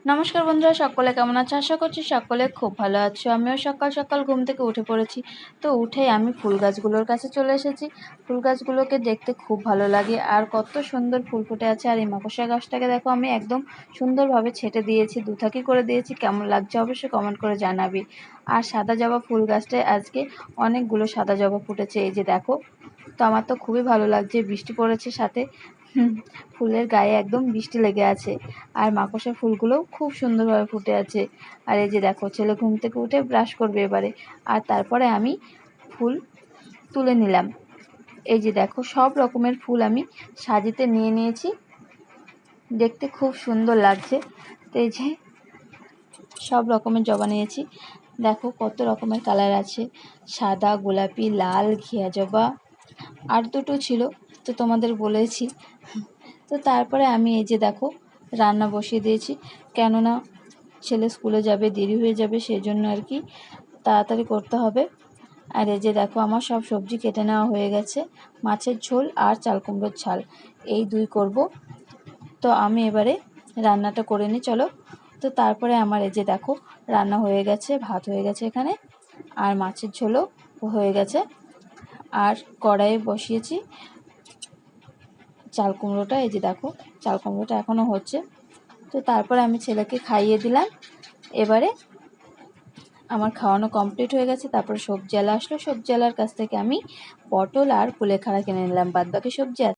নমস্কার বন্ধুরা, সকলে কেমন আছো? আশা করছি সকলে খুব ভালো আছো। আমিও সকাল সকাল ঘুম থেকে উঠে পড়েছি। তো উঠেই আমি ফুল গাছগুলোর কাছে চলে এসেছি। ফুল গাছগুলোকে দেখতে খুব ভালো লাগে, আর কত সুন্দর ফুল ফুটে আছে। আর এই মাকড়সা গাছটাকে দেখো, আমি একদম সুন্দরভাবে ছেটে দিয়েছি, দুথাকি করে দিয়েছি। কেমন লাগছে অবশ্যই কমেন্ট করে জানাবি। আর সাদা জবা ফুল গাছটায় আজকে অনেকগুলো সাদা জবা ফুটেছে, এই যে দেখো। তো আমার তো খুবই ভালো লাগছে, বৃষ্টি পড়েছে সাথে, ফুলের গায়ে একদম বৃষ্টি লেগে আছে। আর মাকড়সা ফুলগুলোও খুব সুন্দরভাবে ফুটে আছে। আর এই যে দেখো, ছেলে ঘুম থেকে উঠে ব্রাশ করবে এবারে। আর তারপরে আমি ফুল তুলে নিলাম। এই যে দেখো, সব রকমের ফুল আমি সাজিতে নিয়ে নিয়েছি, দেখতে খুব সুন্দর লাগছে। তো এই যে সব রকমের জবা নিয়েছি, দেখো কত রকমের কালার আছে, সাদা, গোলাপি, লাল, ঘিয়া জবা, আর দুটো ছিল তো তোমাদের বলেছি। তো তারপরে আমি এই যে দেখো রান্না বসিয়ে দিয়েছি, কেননা ছেলে স্কুলে যাবে, দেরি হয়ে যাবে, সেই জন্য আর কি তাড়াতাড়ি করতে হবে। আর এই যে দেখো, আমার সব সবজি কেটে নেওয়া হয়ে গেছে, মাছের ঝোল আর চাল কুমড়োর ঝাল, এই দুই করব। তো আমি এবারে রান্নাটা করে নিই, চলো। তো তারপরে আমার এই যে দেখো রান্না হয়ে গেছে, ভাত হয়ে গেছে এখানে, আর মাছের ঝোলও হয়ে গেছে। আর কড়াইয়ে বসিয়েছি চাল কুমড়োটা, এই যে দেখো চাল কুমড়োটা এখনও হচ্ছে। তো তারপরে আমি ছেলেকে খাইয়ে দিলাম। এবারে আমার খাওয়ানো কমপ্লিট হয়ে গেছে। তারপরে সবজিওয়ালা আসলো, সবজিওয়ালার কাছ থেকে আমি পটল আর কুলেখাড়া কিনে নিলাম, বাদ বাকি সবজি